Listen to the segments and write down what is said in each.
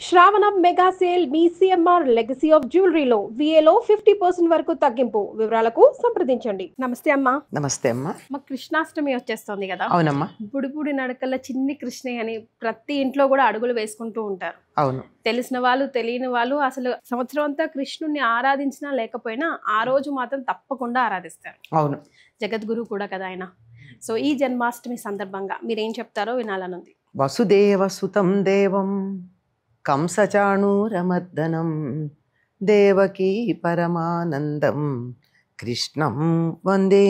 శ్రావణ mega sale మీ CMR legacy of జ్యువెలరీలో విఏలో 50% వరకు తగ్గింపు. వివరాలకు సంప్రదించండి. నమస్తే అమ్మా. నమస్తే అమ్మా. మా కృష్ణాష్టమి వచ్చేస్తుంది కదా. అవునమ్మా. బుడిబుడి నడకల చిన్ని కృష్ణయ్య అని ప్రతి ఇంట్లో కూడా అడుగులు వేసుకుంటూ ఉంటారు. అవును. తెలిసిన వాళ్ళు తెలియని వాళ్ళు అసలు సంవత్సరం అంతా కృష్ణుని ఆరాధించినా లేకపోయినా ఆ రోజు మాత్రం తప్పకుండా ఆరాధిస్తారు. అవును. జగద్గురు కూడా కదా ఆయన. సో ఈ జన్మాష్టమి సందర్భంగా మీరేం చెప్తారో వినాలనుంది. వసుదేవ సుతం దేవం కంసచాణూరమర్దనం దేవకీ పరమానందం కృష్ణం వందే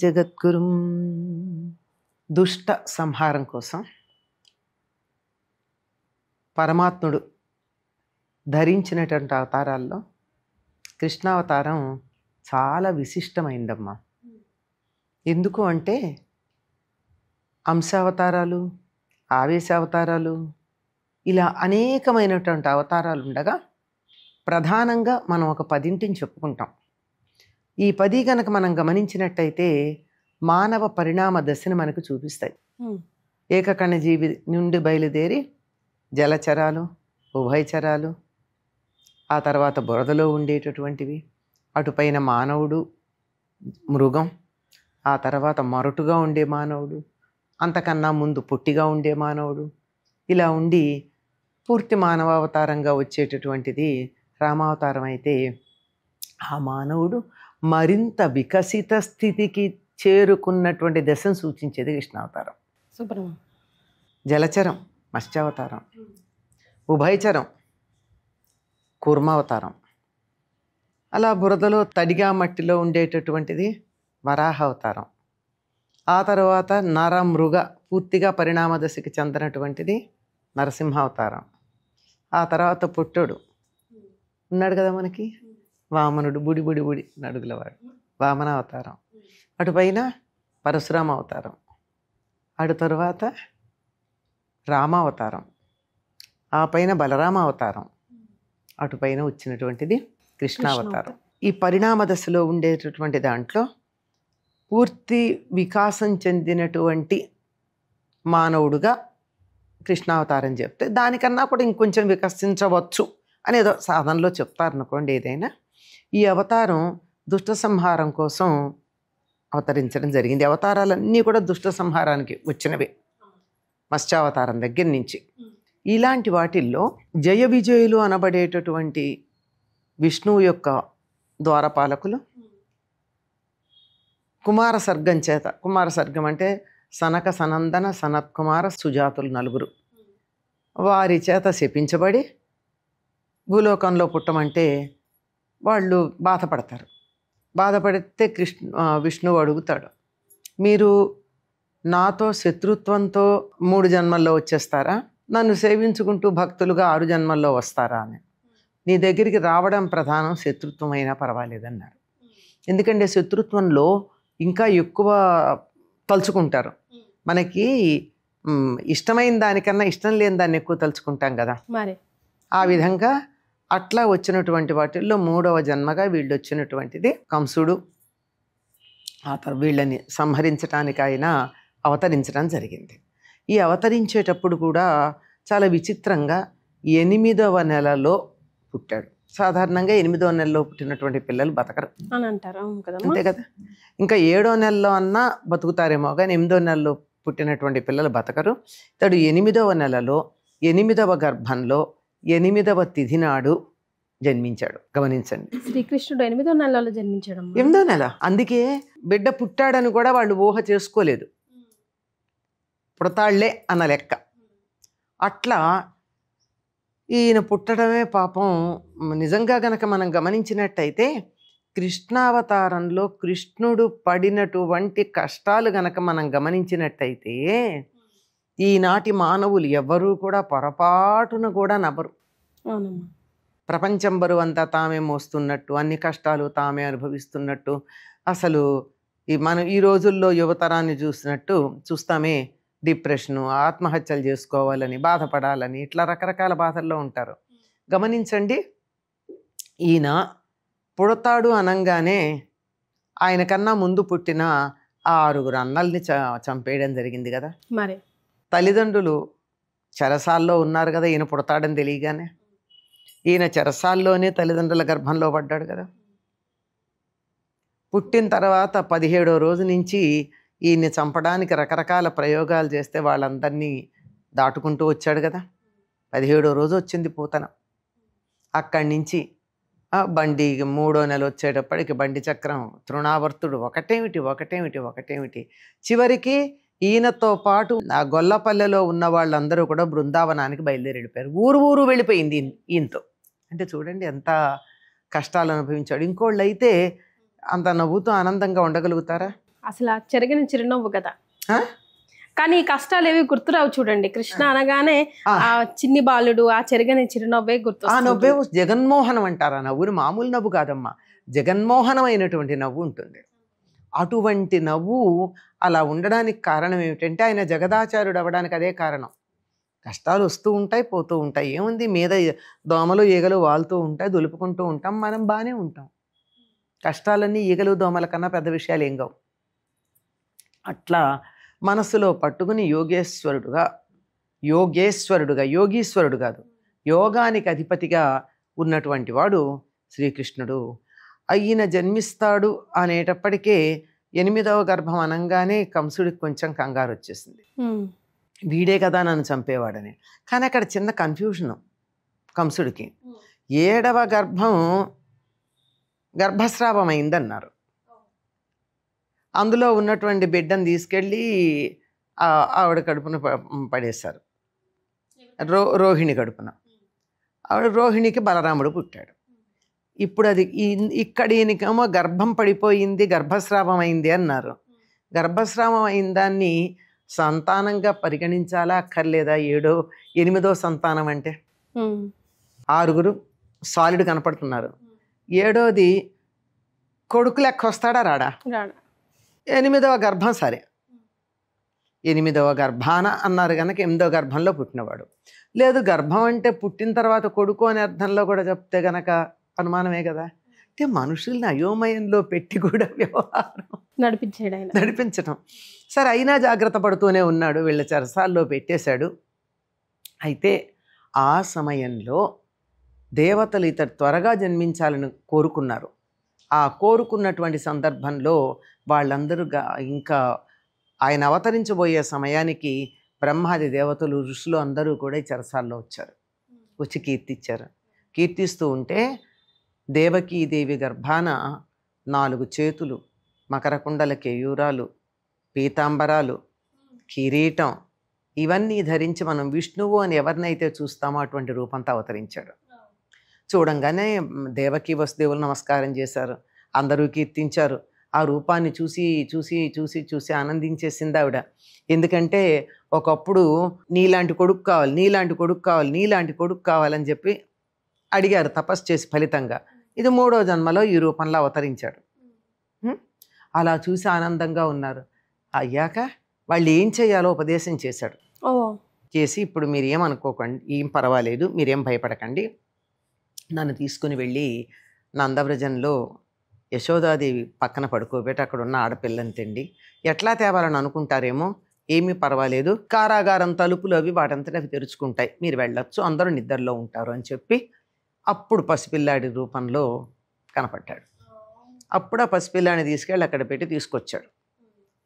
జగద్గురుం. దుష్ట సంహారం కోసం పరమాత్ముడు ధరించినటువంటి అవతారాల్లో కృష్ణావతారం చాలా విశిష్టమైందమ్మా. ఎందుకు అంటే అంశావతారాలు, ఆవేశావతారాలు, ఇలా అనేకమైనటువంటి అవతారాలు ఉండగా ప్రధానంగా మనం ఒక 10 చెప్పుకుంటాం. ఈ 10 కనుక మనం గమనించినట్టయితే మానవ పరిణామ దశను మనకు చూపిస్తాయి. ఏకకణ జీవి నుండి బయలుదేరి జలచరాలు, ఉభయచరాలు, ఆ తర్వాత బురదలో ఉండేటటువంటివి, అటుపైన మానవుడు, మృగం, ఆ తర్వాత మొరటుగా ఉండే మానవుడు, అంతకన్నా ముందు పొట్టిగా ఉండే మానవుడు, ఇలా ఉండి పూర్తి మానవావతారంగా వచ్చేటటువంటిది రామావతారం. అయితే ఆ మానవుడు మరింత వికసిత స్థితికి చేరుకున్నటువంటి దశను సూచించేది కృష్ణావతారం. సుబ్రహ్మణ్యం. జలచరం మత్స్యావతారం, ఉభయచరం కూర్మావతారం, అలా బురదలో తడిగా మట్టిలో ఉండేటటువంటిది వరాహ అవతారం, ఆ తర్వాత నర మృగ పూర్తిగా పరిణామ దశకి చెందినటువంటిది నరసింహావతారం, ఆ తర్వాత పుట్టుడు ఉన్నాడు కదా మనకి వామనుడు, బుడి నడుగులవాడు వామనావతారం, అటుపైన పరశురామ అవతారం, అటు తరువాత రామావతారం, ఆ పైన బలరామ అవతారం, అటుపైన వచ్చినటువంటిది కృష్ణావతారం. ఈ పరిణామ దశలో ఉండేటటువంటి దాంట్లో పూర్తి వికాసం చెందినటువంటి మానవుడుగా కృష్ణావతారం చెప్తే దానికన్నా కూడా ఇంకొంచెం వికసించవచ్చు అనేదో సాధనలో చెప్తారనుకోండి. ఏదైనా ఈ అవతారం దుష్ట సంహారం కోసం అవతరించడం జరిగింది. అవతారాలన్నీ కూడా దుష్ట సంహారానికి వచ్చినవే మత్స్యావతారం దగ్గర నుంచి. ఇలాంటి వాటిల్లో జయ విజయులు అనబడేటటువంటి విష్ణువు యొక్క ద్వారపాలకులు కుమార సర్గం చేత, కుమార సర్గం అంటే సనక సనందన సనత్ కుమార సుజాతులు నలుగురు, వారి చేత శపించబడి భూలోకంలో పుట్టమంటే వాళ్ళు బాధపడతారు. బాధపడితే విష్ణువు అడుగుతాడు, మీరు నాతో శత్రుత్వంతో 3 జన్మల్లో వచ్చేస్తారా, నన్ను సేవించుకుంటూ భక్తులుగా 6 జన్మల్లో వస్తారా అని. నీ దగ్గరికి రావడం ప్రధానం, శత్రుత్వం అయినా పర్వాలేదన్నారు. ఎందుకంటే శత్రుత్వంలో ఇంకా ఎక్కువ తలుచుకుంటారు. మనకి ఇష్టమైన దానికన్నా ఇష్టం లేని దాన్ని ఎక్కువ తలుచుకుంటాం కదా. మరి ఆ విధంగా అట్లా వచ్చినటువంటి వాటిల్లో 3వ జన్మగా వీళ్ళు వచ్చినటువంటిది కంసుడు. ఆ తర్వాత వీళ్ళని సంహరించడానికి ఆయన అవతరించడం జరిగింది. ఈ అవతరించేటప్పుడు కూడా చాలా విచిత్రంగా 8వ నెలలో పుట్టాడు. సాధారణంగా 8వ నెలలో పుట్టినటువంటి పిల్లలు బతకరు అని అంటారు కదా, అంతే కదా. ఇంకా 7వ నెలలో అన్నా బతుకుతారేమో కానీ 8వ నెలలో పుట్టినటువంటి పిల్లలు బతకరు. ఇతడు 8వ నెలలో 8వ గర్భంలో 8వ తిథి నాడు జన్మించాడు. గమనించండి, శ్రీకృష్ణుడు 8వ నెలలో జన్మించాడు. 8వ నెల. అందుకే బిడ్డ పుట్టాడని కూడా వాళ్ళు ఊహ చేసుకోలేదు, పుడతాళ్లే అన్న లెక్క. అట్లా ఈయన పుట్టడమే పాపం. నిజంగా గనక మనం గమనించినట్టయితే కృష్ణావతారంలో కృష్ణుడు పడినటువంటి కష్టాలు గనక మనం గమనించినట్టయితే ఈనాటి మానవులు ఎవ్వరూ కూడా పొరపాటును కూడా నవ్వరు. ప్రపంచం బరువంతా తామే మోస్తున్నట్టు, అన్ని కష్టాలు తామే అనుభవిస్తున్నట్టు, అసలు మనం ఈ రోజుల్లో యువతరాన్ని చూస్తామే, డిప్రెషను, ఆత్మహత్యలు చేసుకోవాలని, బాధపడాలని, ఇట్లా రకరకాల బాధల్లో ఉంటారు. గమనించండి, ఈయన పుడతాడు అనంగానే ఆయన కన్నా ముందు పుట్టిన 6 అన్నల్ని చంపేయడం జరిగింది కదా. మరి తల్లిదండ్రులు చెరసాల్లో ఉన్నారు కదా ఈయన పుడతాడని తెలియగానే. ఈయన చెరసాల్లోనే తల్లిదండ్రుల గర్భంలో పడ్డాడు కదా. పుట్టిన తర్వాత 17వ రోజు నుంచి ఈయన్ని చంపడానికి రకరకాల ప్రయోగాలు చేస్తే వాళ్ళందరినీ దాటుకుంటూ వచ్చాడు కదా. 17వ రోజు వచ్చింది పూతన. అక్కడి నుంచి బండి 3వ నెల వచ్చేటప్పటికి బండి చక్రం తృణావర్తుడు ఒకటేమిటి చివరికి ఈయనతో పాటు ఆ గొల్లపల్లెలో ఉన్న వాళ్ళందరూ కూడా బృందావనానికి బయలుదేరి వెళ్ళిపోయారు. ఊరు వెళ్ళిపోయింది ఈయనతో. అంటే చూడండి ఎంత కష్టాలు అనుభవించాడు. ఇంకోళ్ళు అయితే అంత నవ్వుతూ ఆనందంగా ఉండగలుగుతారా? అసలు ఆ చెరగిన చిరునవ్వు కదా. కానీ ఈ కష్టాలు ఏవి గుర్తురావు చూడండి. కృష్ణ అనగానే ఆ చిన్ని బాలుడు, ఆ చెరగని చిరునవ్వే గుర్తు. ఆ నవ్వే జగన్మోహనం అంటారు. ఆ నవ్వుని మామూలు నవ్వు కాదమ్మా, జగన్మోహనమైనటువంటి నవ్వు ఉంటుంది. అటువంటి నవ్వు అలా ఉండడానికి కారణం ఏమిటంటే ఆయన జగదాచార్యుడు అవ్వడానికి అదే కారణం. కష్టాలు వస్తూ ఉంటాయి, పోతూ ఉంటాయి. ఏముంది, మీద దోమలు ఈగలు వాలుతూ ఉంటాయి, దులుపుకుంటూ ఉంటాం, మనం బాగానే ఉంటాం. కష్టాలన్నీ ఈగలు దోమల కన్నా పెద్ద విషయాలు ఏం కావు. అట్లా మనస్సులో పట్టుకుని యోగీశ్వరుడుగా కాదు, యోగానికి అధిపతిగా ఉన్నటువంటి వాడు శ్రీకృష్ణుడు. ఈయన జన్మిస్తాడు అనేటప్పటికే 8వ గర్భం అనగానే కంసుడికి కొంచెం కంగారు వచ్చేసింది. వీడే కదా నన్ను చంపేవాడని. కానీ అక్కడ చిన్న కన్ఫ్యూజను కంసుడికి. 7వ గర్భం గర్భస్రావం అయిందన్నారు. అందులో ఉన్నటువంటి బిడ్డను తీసుకెళ్ళి ఆవిడ కడుపున పడేశారు. రోహిణి కడుపున. ఆవిడ రోహిణికి బలరాముడు పుట్టాడు. ఇప్పుడు అది ఇక్కడ ఈయనకేమో గర్భం పడిపోయింది, గర్భస్రావం అయింది అన్నారు. గర్భస్రావం అయిన దాన్ని సంతానంగా పరిగణించాలా అక్కర్లేదా? 8వ సంతానం అంటే 6 సాలిడ్ కనపడుతున్నారు. 7వది కొడుకు లెక్క వస్తాడా రాడా? 8వ గర్భం సరే, 8వ గర్భాన అన్నారు కనుక 8వ గర్భంలో పుట్టినవాడు. లేదు, గర్భం అంటే పుట్టిన తర్వాత కొడుకు అనే అర్థంలో కూడా చెప్తే గనక అనుమానమే కదా. అంటే మనుషుల్ని అయోమయంలో పెట్టి కూడా వ్యవహారం నడిపించడం. సరే, అయినా జాగ్రత్త పడుతూనే ఉన్నాడు. వీళ్ళ చెరసాల్లో పెట్టేశాడు. అయితే ఆ సమయంలో దేవతలు ఇతడు త్వరగా జన్మించాలని కోరుకున్నారు. ఆ కోరుకున్నటువంటి సందర్భంలో వాళ్ళందరూ ఇంకా ఆయన అవతరించబోయే సమయానికి బ్రహ్మాది దేవతలు, ఋషులు అందరూ కూడా ఈ చెరసాల్లో వచ్చారు. వచ్చి కీర్తించారు. కీర్తిస్తూ ఉంటే దేవకీదేవి గర్భాన 4 చేతులు, మకరకుండల కేయూరాలు, పీతాంబరాలు, కిరీటం ఇవన్నీ ధరించి మనం విష్ణువు అని ఎవరినైతే చూస్తామో అటువంటి రూపంతో అవతరించాడు. చూడంగానే దేవకీ వసుదేవులు నమస్కారం చేశారు. అందరూ కీర్తించారు. ఆ రూపాన్ని చూసి చూసి చూసి చూసి ఆనందించేసింది ఆవిడ. ఎందుకంటే ఒకప్పుడు నీలాంటి కొడుకు కావాలి, నీలాంటి కొడుకు కావాలి, నీలాంటి కొడుకు కావాలని చెప్పి అడిగారు తపస్సు చేసి. ఫలితంగా ఇది 3వ జన్మలో ఈ రూపంలో అవతరించాడు. అలా చూసి ఆనందంగా ఉన్నారు. అయ్యాక వాళ్ళు ఏం చేయాలో ఉపదేశం చేశాడు. చేసి ఇప్పుడు మీరు ఏమనుకోకండి, ఏం పర్వాలేదు, మీరేం భయపడకండి, నన్ను తీసుకుని వెళ్ళి నందవ్రజంలో యశోదాదేవి పక్కన పడుకోబెట్టి అక్కడ ఉన్న ఆడపిల్లని తెండి. ఎట్లా తేవాలని అనుకుంటారేమో, ఏమీ పర్వాలేదు, కారాగారం తలుపులు అవి వాటంతట అవి తెరుచుకుంటాయి, మీరు వెళ్ళొచ్చు, అందరూ నిద్రలో ఉంటారు అని చెప్పి అప్పుడు పసిపిల్లాడి రూపంలో కనపడ్డాడు. అప్పుడు ఆ పసిపిల్లాడిని తీసుకెళ్ళి అక్కడ పెట్టి తీసుకొచ్చాడు.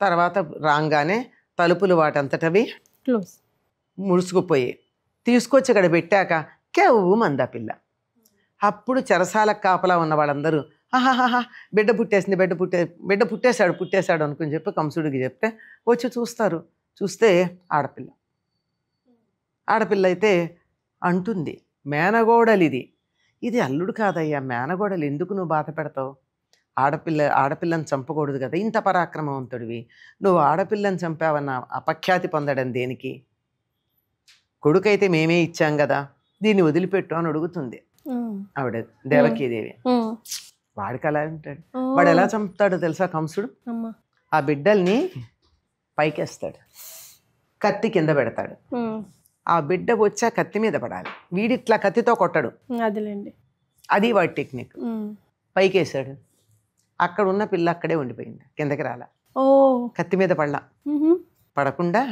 తర్వాత రాగానే తలుపులు వాటంతటవి ముడుచుకుపోయి తీసుకొచ్చి అక్కడ పెట్టాక కేవు మందా పిల్ల. అప్పుడు చెరసాలకు కాపలా ఉన్న వాళ్ళందరూ ఆహాహా బిడ్డ పుట్టేసింది, బిడ్డ పుట్టేశాడు అనుకుని చెప్పి కంసుడికి చెప్తే వచ్చి చూస్తారు. చూస్తే ఆడపిల్ల అయితే అంటుంది, మేనగోడలిది, ఇది అల్లుడు కాదయ్యా, మేనగోడలు, ఎందుకు నువ్వు బాధ పెడతావు? ఆడపిల్లని చంపకూడదు కదా, ఇంత పరాక్రమవంతుడివి, నువ్వు ఆడపిల్లని చంపావన్న అపఖ్యాతి పొందడం దేనికి? కొడుకైతే మేమే ఇచ్చాం కదా, దీన్ని వదిలిపెట్టు అని అడుగుతుంది ఆవిడ దేవకీదేవి. వాడికి అలా ఉంటాడు. వాడు ఎలా చంపుతాడో తెలుసా కంసుడు? ఆ బిడ్డల్ని పైకేస్తాడు, కత్తి కింద పెడతాడు. ఆ బిడ్డ వచ్చా కత్తి మీద పడాలి, వీడిట్లా కత్తితో కొట్టడు. అది వాడి టెక్నిక్. పైకేసాడు, అక్కడ ఉన్న పిల్ల అక్కడే ఉండిపోయింది, కిందకి రాలా, కత్తి మీద పడలా. పడకుండా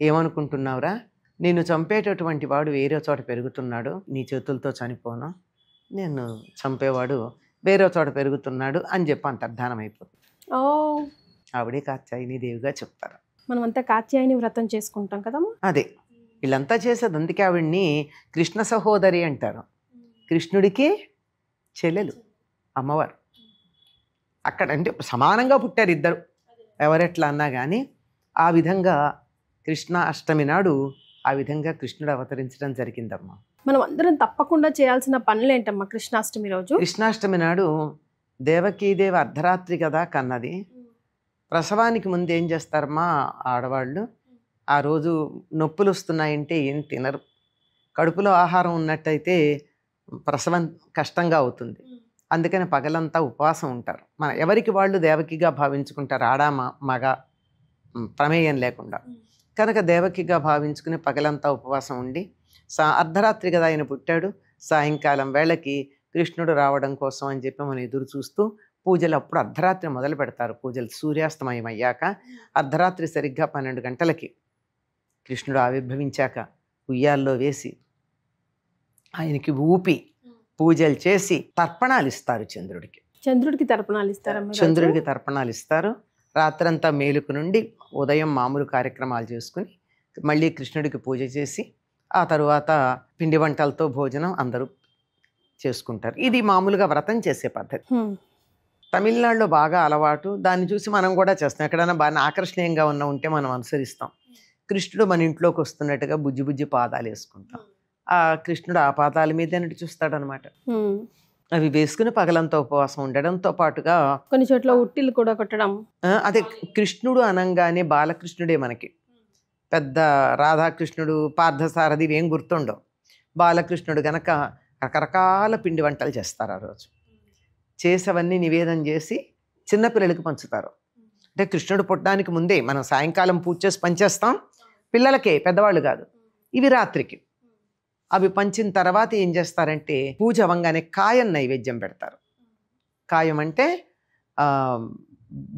ఏమనుకుంటున్నావురా, నేను చంపేటటువంటి వాడు వేరే చోట పెరుగుతున్నాడు, నీ చేతులతో చనిపోను, నేను చంపేవాడు వేరే చోట పెరుగుతున్నాడు అని చెప్పి అంతర్ధానం అయిపోతుంది. ఓ, ఆవిడే కాత్యాయని దేవిగా చెప్తారు. మనమంతా కాత్యాయని వ్రతం చేసుకుంటాం కదమ్మా. అదే వీళ్ళంతా చేసేది. అందుకే ఆవిడ్ని కృష్ణ సహోదరి అంటారు. కృష్ణుడికి చెల్లెలు అమ్మవారు. అక్కడ అంటే సమానంగా పుట్టారు ఇద్దరు, ఎవరెట్లా అన్నా కానీ. ఆ విధంగా కృష్ణ అష్టమి నాడు ఆ విధంగా కృష్ణుడు అవతరించడం జరిగిందమ్మా. మనం అందరం తప్పకుండా చేయాల్సిన పనులు ఏంటమ్మా కృష్ణాష్టమి రోజు? కృష్ణాష్టమి నాడు దేవకీదేవి అర్ధరాత్రి కదా కన్నది. ప్రసవానికి ముందు ఏం చేస్తారమ్మా ఆడవాళ్ళు, ఆ రోజు నొప్పులు వస్తున్నాయంటే ఏం తినరు. కడుపులో ఆహారం ఉన్నట్టయితే ప్రసవం కష్టంగా అవుతుంది. అందుకని పగలంతా ఉపవాసం ఉంటారు. మన ఎవరికి వాళ్ళు దేవకిగా భావించుకుంటారు, ఆడ మగ ప్రమేయం లేకుండా. కనుక దేవకిగా భావించుకుని పగలంతా ఉపవాసం ఉండి అర్ధరాత్రి కదా ఆయన పుట్టాడు, సాయంకాలం వేళకి కృష్ణుడు రావడం కోసం అని చెప్పి మనం ఎదురు చూస్తూ పూజలు అప్పుడు అర్ధరాత్రి మొదలు పెడతారు. పూజలు సూర్యాస్తమయం అయ్యాక అర్ధరాత్రి సరిగ్గా 12 గంటలకి కృష్ణుడు ఆవిర్భవించాక ఉయ్యాల్లో వేసి ఆయనకి ఊపి పూజలు చేసి తర్పణాలు ఇస్తారు చంద్రుడికి. చంద్రుడికి తర్పణాలు ఇస్తారు. చంద్రుడికి తర్పణాలు ఇస్తారు. రాత్రంతా మేలుకు నుండి ఉదయం మామూలు కార్యక్రమాలు చేసుకుని మళ్ళీ కృష్ణుడికి పూజ చేసి ఆ తరువాత పిండి వంటలతో భోజనం అందరూ చేసుకుంటారు. ఇది మామూలుగా వ్రతం చేసే పద్ధతి. తమిళనాడులో బాగా అలవాటు. దాన్ని చూసి మనం కూడా చేస్తాం. ఎక్కడైనా బాగా ఆకర్షణీయంగా ఉంటే మనం అనుసరిస్తాం. కృష్ణుడు మన ఇంట్లోకి వస్తున్నట్టుగా బుజ్జి బుజ్జి పాదాలు వేసుకుంటాం. ఆ కృష్ణుడు ఆ పాదాల మీద చూస్తాడు అనమాట. అవి వేసుకుని పగలంతా ఉపవాసం ఉండడంతో పాటుగా కొన్ని చోట్ల ఉట్టిలు కూడా కొట్టడం. అదే కృష్ణుడు అనంగానే బాలకృష్ణుడే మనకి. పెద్ద రాధాకృష్ణుడు పార్థసారథి ఏం గుర్తుండవు. బాలకృష్ణుడు గనక రకరకాల పిండి వంటలు చేస్తారు. ఆ రోజు చేసేవన్నీ నివేదన చేసి చిన్నపిల్లలకి పంచుతారు. అంటే కృష్ణుడు పుట్టడానికి ముందే మనం సాయంకాలం పూజ చేసి పంచేస్తాం పిల్లలకే, పెద్దవాళ్ళు కాదు. ఇవి రాత్రికి. అవి పంచిన తర్వాత ఏం చేస్తారంటే పూజ అవ్వగానే కాయం నైవేద్యం పెడతారు. కాయం అంటే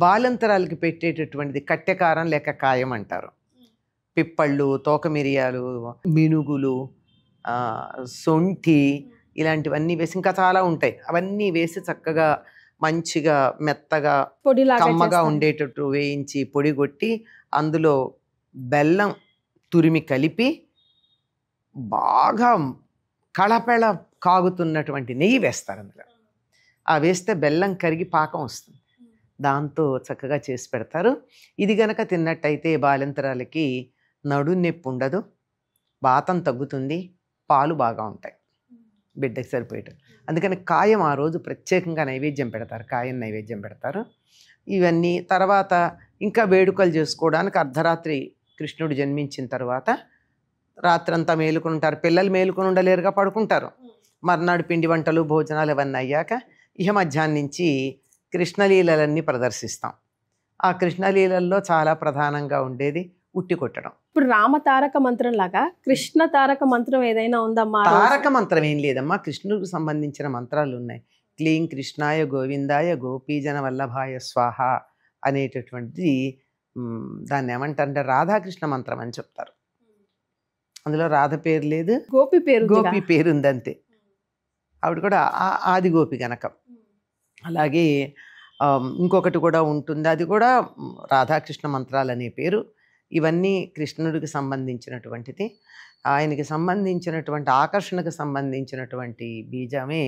బాలంతరాలకి పెట్టేటటువంటిది కట్టెకారం లేక కాయం అంటారు. పిప్పళ్ళు, తోక మిరియాలు, మినుగులు, సొంఠి ఇలాంటివన్నీ వేసి ఇంకా చాలా ఉంటాయి. అవన్నీ వేసి చక్కగా మంచిగా మెత్తగా కమ్మగా ఉండేటట్టు వేయించి పొడి కొట్టి అందులో బెల్లం తురిమి కలిపి బాగా కళపెళ కాగుతున్నటువంటి నెయ్యి వేస్తారు అందులో. ఆ వేస్తే బెల్లం కరిగి పాకం వస్తుంది. దాంతో చక్కగా చేసి పెడతారు. ఇది గనక తిన్నట్టయితే బాలింతరాలకి నడు నొప్పి ఉండదు, బాతం తగ్గుతుంది, పాలు బాగా ఉంటాయి బిడ్డకి సరిపోయేట. అందుకని కాయం ఆ రోజు ప్రత్యేకంగా నైవేద్యం పెడతారు, కాయం నైవేద్యం పెడతారు. ఇవన్నీ తర్వాత ఇంకా వేడుకలు చేసుకోవడానికి అర్ధరాత్రి కృష్ణుడు జన్మించిన తర్వాత రాత్రంతా మేలుకుని ఉంటారు. పిల్లలు మేలుకుని ఉండలేరుగా, పడుకుంటారు. మర్నాడు పిండి వంటలు భోజనాలు ఇవన్నీ అయ్యాక ఇహ మధ్యాహ్నం నుంచి కృష్ణలీలలన్నీ ప్రదర్శిస్తాం. ఆ కృష్ణలీలల్లో చాలా ప్రధానంగా ఉండేది ఉట్టి కొట్టడం. ఇప్పుడు రామ తారక మంత్రం లాగా కృష్ణ తారక మంత్రం ఏదైనా ఉందమ్మా? తారక మంత్రం ఏం లేదమ్మా, కృష్ణుడికి సంబంధించిన మంత్రాలు ఉన్నాయి. క్లీం కృష్ణాయ గోవిందాయ గోపీజన వల్లభాయ స్వాహ అనేటటువంటిది. దాన్ని ఏమంటారంటే రాధాకృష్ణ మంత్రం అని చెప్తారు. అందులో రాధ పేరు లేదు, గోపి పేరు ఉంది అంతే. ఆవిడ కూడా ఆది గోపి గనక. అలాగే ఇంకొకటి కూడా ఉంటుంది, అది కూడా రాధాకృష్ణ మంత్రాలు అనే పేరు. ఇవన్నీ కృష్ణుడికి సంబంధించినటువంటిది. ఆయనకి సంబంధించినటువంటి ఆకర్షణకు సంబంధించినటువంటి బీజమే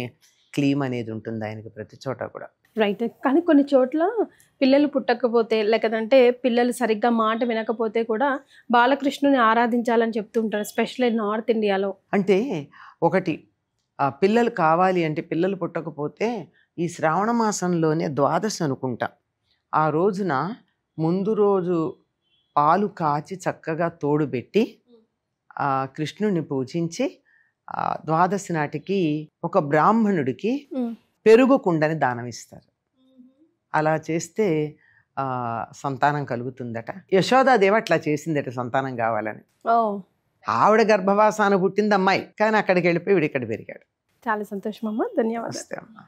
క్లీమ్ అనేది ఉంటుంది ఆయనకి ప్రతి చోట కూడా. రైట్. కానీ కొన్ని చోట్ల పిల్లలు పుట్టకపోతే లేకపోతే పిల్లలు సరిగ్గా మాట వినకపోతే కూడా బాలకృష్ణుని ఆరాధించాలని చెప్తుంటారు, ఎస్పెషల్లీ నార్త్ ఇండియాలో. అంటే ఒకటి పిల్లలు కావాలి అంటే, పిల్లలు పుట్టకపోతే ఈ శ్రావణ మాసంలోనే ద్వాదశి అనుకుంటా, ఆ రోజున ముందు రోజు పాలు కాచి చక్కగా తోడుబెట్టి కృష్ణుడిని పూజించి ద్వాదశి నాటికి ఒక బ్రాహ్మణుడికి పెరుగు కుండని దానం ఇస్తారు. అలా చేస్తే సంతానం కలుగుతుందట. యశోదాదేవి అట్లా చేసిందట సంతానం కావాలని. ఆవిడ గర్భవాసాన పుట్టింది అమ్మాయి, కానీ అక్కడికి వెళ్ళిపోయి వీడు ఇక్కడ పెరిగాడు. చాలా సంతోషం అమ్మా, ధన్యవాదాలు. అమ్మా.